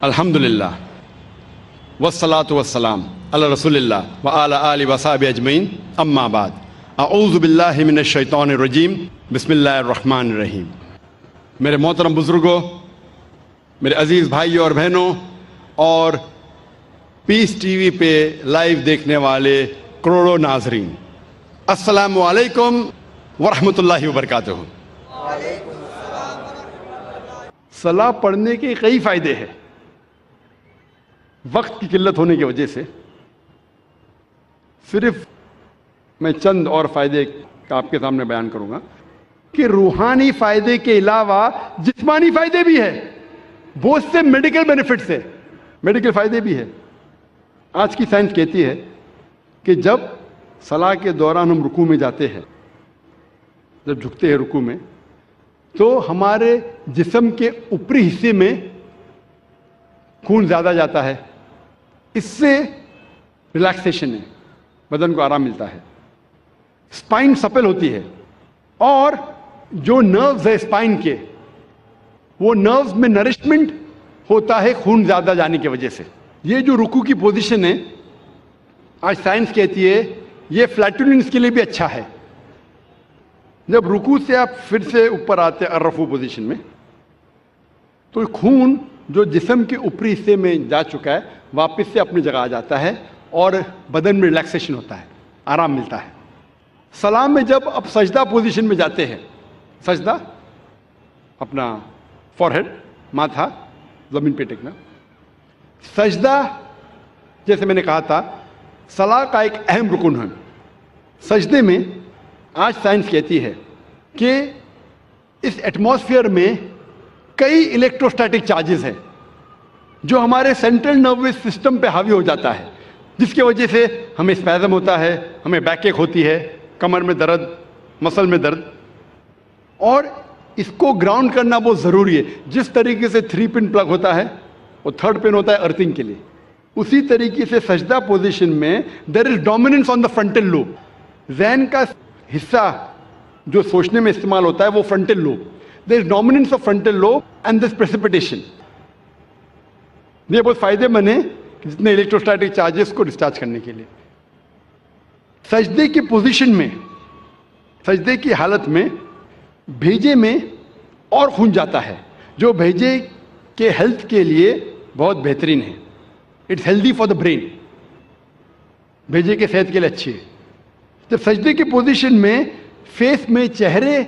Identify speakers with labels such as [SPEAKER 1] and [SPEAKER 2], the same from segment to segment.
[SPEAKER 1] الحمدللہ والصلاة والسلام علی رسول اللہ وعلی آلہ وصحبہ اجمعین، اما بعد، اعوذ باللہ من الشیطان الرجیم، بسم اللہ الرحمن الرحیم۔ میرے محترم بزرگوں، میرے عزیز بھائیوں اور بہنوں، اور پیس ٹی وی پہ لائیو دیکھنے والے کروڑوں ناظرین، السلام علیکم ورحمۃ اللہ وبرکاتہ۔ صلاح پڑھنے کے کئی فائدے ہیں۔ وقت کی قلت ہونے کی وجہ سے صرف میں چند اور فائدے آپ کے سامنے بیان کروں گا کہ روحانی فائدے کے علاوہ جسمانی فائدے بھی ہیں، بہت سے میڈیکل بینیفٹس ہیں، میڈیکل فائدے بھی ہیں۔ آج کی سائنس کہتی ہے کہ جب صلاح کے دوران ہم رکوع میں جاتے ہیں، جب جھکتے ہیں رکوع میں، تو ہمارے جسم کے اوپری حصے میں خون زیادہ جاتا ہے، اس سے ریلیکسیشن ہے، بدن کو آرام ملتا ہے، اسپائن سپل ہوتی ہے، اور جو نروز ہے اسپائن کے، وہ نروز میں نرشمنٹ ہوتا ہے خون زیادہ جانے کی وجہ سے۔ یہ جو رکوع کی پوزیشن ہے، آج سائنس کہتی ہے یہ فلیٹولنس کے لیے بھی اچھا ہے۔ جب رکوع سے آپ پھر سے اوپر آتے ہیں الرفوع پوزیشن میں، تو خون جو جسم کے اوپری حصے میں جا چکا ہے واپس سے اپنی جگہ آ جاتا ہے اور بدن میں ریلیکسیشن ہوتا ہے، آرام ملتا ہے۔ سلام میں جب آپ سجدہ پوزیشن میں جاتے ہیں، سجدہ اپنا فورہیڈ، ماتھا زمین پہ ٹیکنا، سجدہ جیسے میں نے کہا تھا صلاح کا ایک اہم رکن ہے۔ سجدے میں آج سائنس کہتی ہے کہ اس ایٹماسفیئر میں کئی الیکٹروسٹیٹک چارجز ہیں جو ہمارے سینٹرل نروس سسٹم پہ حاوی ہو جاتا ہے، جس کی وجہ سے ہمیں اسپیزم ہوتا ہے، ہمیں بیک ایک ہوتی ہے، کمر میں درد، مسل میں درد، اور اس کو گراؤنڈ کرنا بہت ضروری ہے۔ جس طریقے سے 3 پن پلگ ہوتا ہے، وہ 3rd پن ہوتا ہے ارتھنگ کے لیے، اسی طریقے سے سجدہ پوزیشن میں there is dominance on the frontal lobe. ذہن کا حصہ جو سوچنے میں استعمال ہوتا ہے وہ frontal lobe, there is dominance of frontal lobe and this precipitation. یہ بہت فائدے مند ہے جتنے الیکٹروسٹیٹک چارجز کو ڈسچارج کرنے کے لیے۔ سجدے کی پوزیشن میں، سجدے کی حالت میں بھیجے میں اور خون جاتا ہے، جو بھیجے کے ہیلتھ کے لیے بہت بہترین ہے۔ It's healthy for the brain, بھیجے کے صحت کے لیے اچھی ہے۔ جب سجدے کی پوزیشن میں فیس میں، چہرے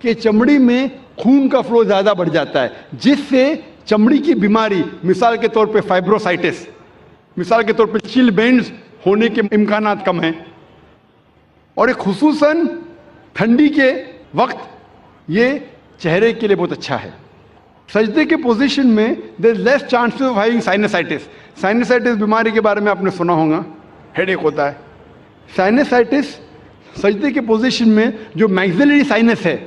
[SPEAKER 1] کے چمڑی میں خون کا فلو زیادہ بڑھ جاتا ہے، جس سے چمڑی کی بیماری، مثال کے طور پہ فائبروسائٹس، مثال کے طور پہ چل بینڈز ہونے کے امکانات کم ہیں، اور ایک خصوصاً ٹھنڈی کے وقت یہ چہرے کے لیے بہت اچھا ہے۔ سجدے کے پوزیشن میں there is less chances of having سائنسائٹس۔ سائنسائٹس بیماری کے بارے میں آپ نے سنا ہوگا، ہیڈ ایک ہوتا ہے۔ سائنسائٹس سجدے کے پوزیشن میں جو میگزیلری سائنس ہے،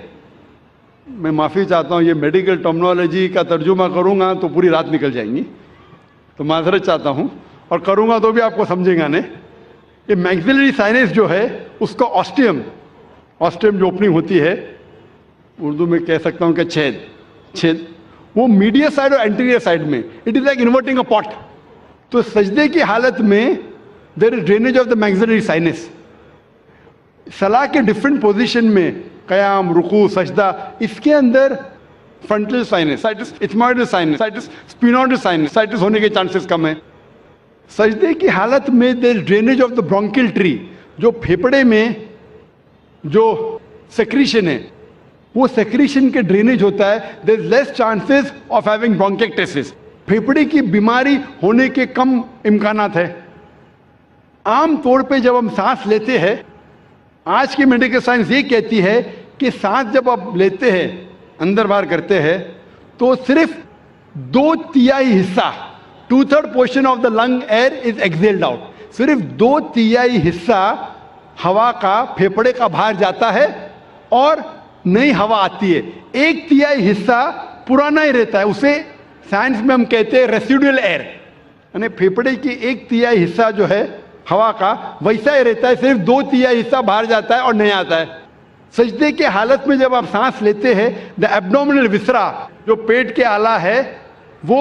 [SPEAKER 1] میں معافی چاہتا ہوں یہ میڈیکل ٹرمنالوجی کا ترجمہ کروں گا تو پوری رات نکل جائیں گی، تو معذرت چاہتا ہوں، اور کروں گا تو بھی آپ کو سمجھیں گا نہیں۔ یہ میگزیلری سائنس جو ہے اس کا آسٹیم جو اوپننگ ہوتی ہے، اردو میں کہہ سکتا ہوں کہ چھید، وہ میڈیا سائڈ اور اینٹیریئر سائڈ میں، اٹ از لائک انورٹنگ اے پاٹ۔ تو سجدے کی حالت میں there is drainage of the میگزیلری science. صلاح کے ڈفرینٹ پوزیشن میں، قیام، رکوع، سجدہ، اس کے اندر فرنٹل سائنس، ایتھموئڈل سائنس، اسپینوئڈل سائنس ہونے کے چانسز کم ہیں۔ سجدے کی حالت میں there is drainage of the برونکل tree, جو پھیپڑے میں جو سیکریشن ہے، وہ سیکریشن کے ڈرینیج ہوتا ہے، دیر از لیس چانسز آف ہیونگ برونکیکٹسس، پھیپڑے کی بیماری ہونے کے کم امکانات ہے۔ عام طور پہ جب ہم سانس لیتے ہیں، آج کی میڈیکل سائنس یہ کہتی ہے کہ سانس جب آپ لیتے ہیں، اندر باہر کرتے ہیں، تو صرف 2/3 حصہ، 2/3 portion of the lung air is exhaled out, صرف 2/3 حصہ ہوا کا، پھیپڑے کا باہر جاتا ہے اور نئی ہوا آتی ہے۔ 1/3 حصہ پرانا ہی رہتا ہے، اسے سائنس میں ہم کہتے ہیں ریسیڈول ایئر، یعنی پھیپڑے کی 1/3 حصہ جو ہے ہوا کا ویسا ہی رہتا ہے، صرف 2/3 حصہ باہر جاتا ہے اور نہیں آتا ہے۔ سجدے کے حالت میں جب آپ سانس لیتے ہیں، دا ایبڈومینل وسرا، جو پیٹ کے آلہ ہے، وہ